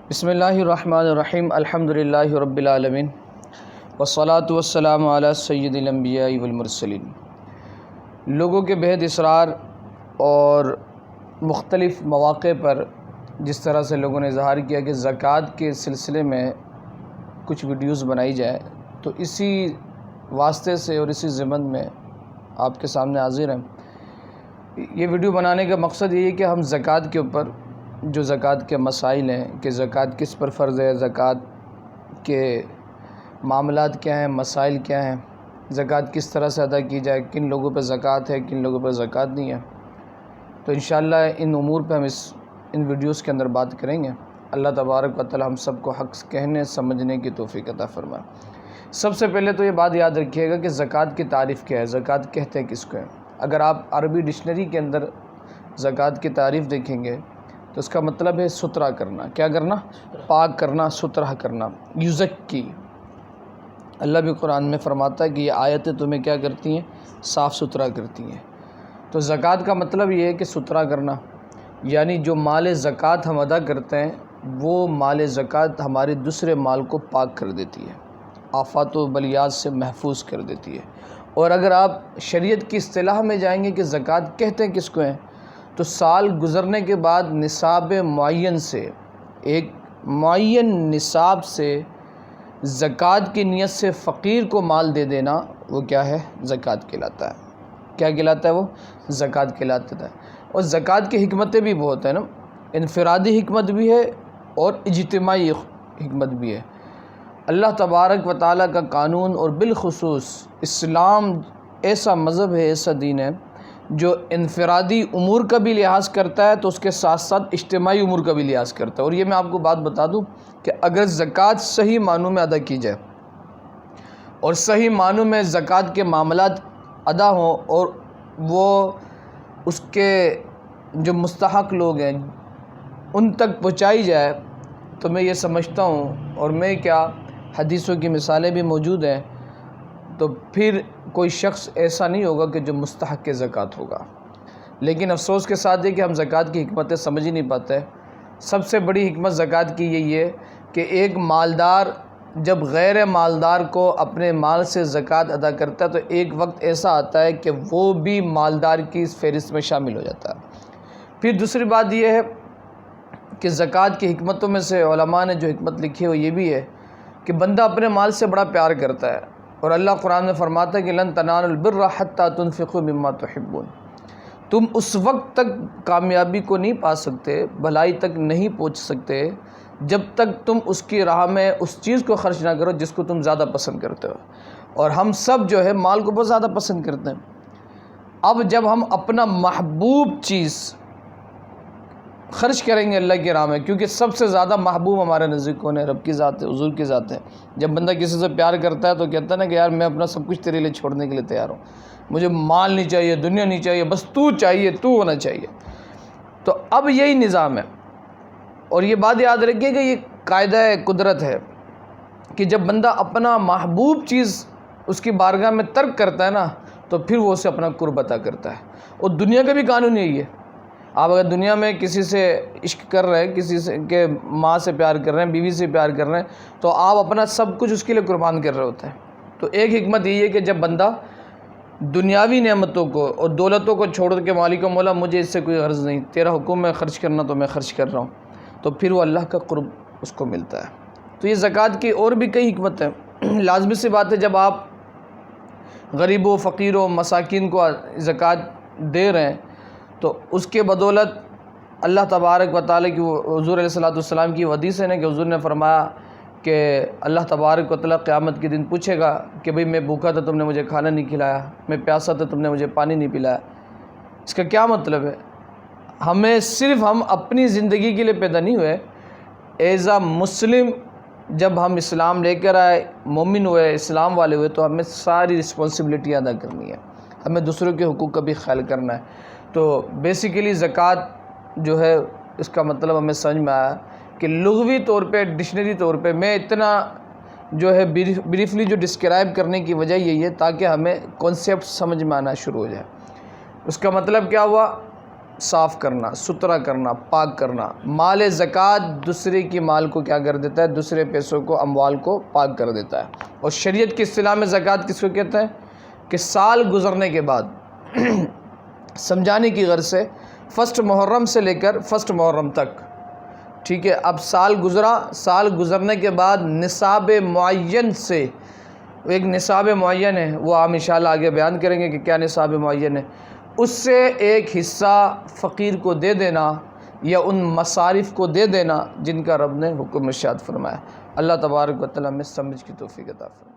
بسم اللہ الرحمن الرحیم الحمدللہ رب العالمین والصلاة والسلام علی سید الانبیاء والمرسلین۔ لوگوں کے بہت اصرار اور مختلف مواقع پر جس طرح سے لوگوں نے اظہار کیا کہ زکوٰۃ کے سلسلے میں کچھ ویڈیوز بنائی جائے، تو اسی واسطے سے اور اسی ضمن میں آپ کے سامنے حاضر ہیں۔ یہ ویڈیو بنانے کا مقصد یہ ہے کہ ہم زکوٰۃ کے اوپر جو زکوٰۃ کے مسائل ہیں کہ زکوٰۃ کس پر فرض ہے، زکوٰۃ کے معاملات کیا ہیں، مسائل کیا ہیں، زکوٰۃ کس طرح سے ادا کی جائے، کن لوگوں پہ زکوٰۃ ہے، کن لوگوں پہ زکوٰۃ نہیں ہے، تو انشاءاللہ ان امور پہ ہم ان ویڈیوز کے اندر بات کریں گے۔ اللہ تبارک و تعالی ہم سب کو حق کہنے سمجھنے کی توفیق عطا فرمائے۔ سب سے پہلے تو یہ بات یاد رکھیے گا کہ زکوٰۃ کی تعریف کیا ہے، زکوٰۃ کہتے ہیں کس کو ہے۔ اگر آپ عربی ڈکشنری کے اندر زکوٰۃ کی تعریف دیکھیں گے تو اس کا مطلب ہے ستھرا کرنا۔ کیا کرنا؟ پاک کرنا، ستھرا کرنا۔ یزکی، اللہ بھی قرآن میں فرماتا ہے کہ یہ آیتیں تمہیں کیا کرتی ہیں؟ صاف ستھرا کرتی ہیں۔ تو زکوٰۃ کا مطلب یہ ہے کہ ستھرا کرنا، یعنی جو مال زکوٰۃ ہم ادا کرتے ہیں وہ مال زکوٰۃ ہمارے دوسرے مال کو پاک کر دیتی ہے، آفات و بلیات سے محفوظ کر دیتی ہے۔ اور اگر آپ شریعت کی اصطلاح میں جائیں گے کہ زکوٰۃ کہتے ہیں کس کو ہیں، تو سال گزرنے کے بعد نصاب معین سے، ایک معین نصاب سے زکوٰۃ کی نیت سے فقیر کو مال دے دینا، وہ کیا ہے؟ زکوٰۃ کہلاتا ہے۔ کیا کہلاتا ہے؟ وہ زکوٰۃ کہلاتا ہے۔ اور زکوٰۃ کی حکمتیں بھی بہت ہیں نا، انفرادی حکمت بھی ہے اور اجتماعی حکمت بھی ہے۔ اللہ تبارک و تعالیٰ کا قانون اور بالخصوص اسلام ایسا مذہب ہے، ایسا دین ہے جو انفرادی امور کا بھی لحاظ کرتا ہے تو اس کے ساتھ ساتھ اجتماعی امور کا بھی لحاظ کرتا ہے۔ اور یہ میں آپ کو بات بتا دوں کہ اگر زکوٰۃ صحیح معنوں میں ادا کی جائے اور صحیح معنوں میں زکوٰۃ کے معاملات ادا ہوں اور وہ اس کے جو مستحق لوگ ہیں ان تک پہنچائی جائے، تو میں یہ سمجھتا ہوں، اور میں کیا حدیثوں کی مثالیں بھی موجود ہیں، تو پھر کوئی شخص ایسا نہیں ہوگا کہ جو مستحق کے زکوٰۃ ہوگا۔ لیکن افسوس کے ساتھ یہ کہ ہم زکوٰۃ کی حکمتیں سمجھ ہی نہیں پاتے۔ سب سے بڑی حکمت زکوٰۃ کی یہی ہے کہ ایک مالدار جب غیر مالدار کو اپنے مال سے زکوٰۃ ادا کرتا ہے تو ایک وقت ایسا آتا ہے کہ وہ بھی مالدار کی اس فہرست میں شامل ہو جاتا ہے۔ پھر دوسری بات یہ ہے کہ زکوٰۃ کی حکمتوں میں سے علماء نے جو حکمت لکھی ہے وہ یہ بھی ہے کہ بندہ اپنے مال سے بڑا پیار کرتا ہے، اور اللہ قرآن میں فرماتا ہے کہ لن تنالوا البر حتی تنفقوا مما تحبون۔ تم اس وقت تک کامیابی کو نہیں پا سکتے، بھلائی تک نہیں پہنچ سکتے جب تک تم اس کی راہ میں اس چیز کو خرچ نہ کرو جس کو تم زیادہ پسند کرتے ہو۔ اور ہم سب جو ہے مال کو بہت زیادہ پسند کرتے ہیں۔ اب جب ہم اپنا محبوب چیز خرچ کریں گے اللہ کی راہ میں، کیونکہ سب سے زیادہ محبوب ہمارے نزدیک کون ہے؟ رب کی ذات ہے، حضور کی ذات ہے۔ جب بندہ کسی سے پیار کرتا ہے تو کہتا ہے نا کہ یار میں اپنا سب کچھ تیرے لیے چھوڑنے کے لیے تیار ہوں، مجھے مال نہیں چاہیے، دنیا نہیں چاہیے، بس تو چاہیے، تو ہونا چاہیے۔ تو اب یہی نظام ہے، اور یہ بات یاد رکھیے کہ یہ قاعدہ قدرت ہے کہ جب بندہ اپنا محبوب چیز اس کی بارگاہ میں ترک کرتا ہے نا تو پھر وہ اسے اپنا قرب عطا کرتا ہے۔ اور دنیا کا بھی قانون یہی ہے۔ آپ اگر دنیا میں کسی سے عشق کر رہے ہیں، کسی سے کہ ماں سے پیار کر رہے ہیں، بیوی سے پیار کر رہے ہیں، تو آپ اپنا سب کچھ اس کے لیے قربان کر رہے ہوتے ہیں۔ تو ایک حکمت یہ ہے کہ جب بندہ دنیاوی نعمتوں کو اور دولتوں کو چھوڑ کے مالک و مولا مجھے اس سے کوئی غرض نہیں، تیرا حکم ہے خرچ کرنا تو میں خرچ کر رہا ہوں، تو پھر وہ اللہ کا قرب اس کو ملتا ہے۔ تو یہ زکوٰۃ کی اور بھی کئی حکمت ہیں۔ لازمی سی بات ہے جب آپ غریبوں، فقیروں، مساکین کو زکوٰۃ دے رہے ہیں تو اس کے بدولت اللہ تبارک و تعالیٰ کی حضور علیہ السلام کی حدیث ہے نا کہ حضور نے فرمایا کہ اللہ تبارک و تعالیٰ قیامت کے دن پوچھے گا کہ بھئی میں بھوکا تھا تم نے مجھے کھانا نہیں کھلایا، میں پیاسا تھا تم نے مجھے پانی نہیں پلایا۔ اس کا کیا مطلب ہے؟ صرف ہم اپنی زندگی کے لیے پیدا نہیں ہوئے، ایز اے مسلم جب ہم اسلام لے کر آئے، مومن ہوئے، اسلام والے ہوئے، تو ہمیں ساری رسپانسبلٹی ادا کرنی ہے، ہمیں دوسروں کے حقوق کا بھی خیال کرنا ہے۔ تو بیسیکلی زکوٰۃ جو ہے اس کا مطلب ہمیں سمجھ میں آیا کہ لغوی طور پہ، ڈکشنری طور پہ میں اتنا جو ہے بریفلی جو ڈسکرائب کرنے کی وجہ یہی ہے تاکہ ہمیں کانسیپٹ سمجھ میں آنا شروع ہو جائے۔ اس کا مطلب کیا ہوا صاف کرنا، ستھرا کرنا، پاک کرنا۔ مال زکوٰۃ دوسرے کی مال کو کیا کر دیتا ہے؟ دوسرے پیسوں کو، اموال کو پاک کر دیتا ہے۔ اور شریعت کی اصطلاح میں زکوٰۃ کس کو کہتا ہے؟ کہ سال گزرنے کے بعد سمجھانے کی غرض سے فرسٹ محرم سے لے کر فرسٹ محرم تک، ٹھیک ہے، اب سال گزرا، سال گزرنے کے بعد نصاب معین سے، ایک نصاب معین ہے، وہ ہم انشاءاللہ آگے بیان کریں گے کہ کیا نصاب معین ہے، اس سے ایک حصہ فقیر کو دے دینا یا ان مصارف کو دے دینا جن کا رب نے حکم ارشاد فرمایا۔ اللہ تبارک و تعالی ہمیں سمجھ کی توفیق عطا فرمائے۔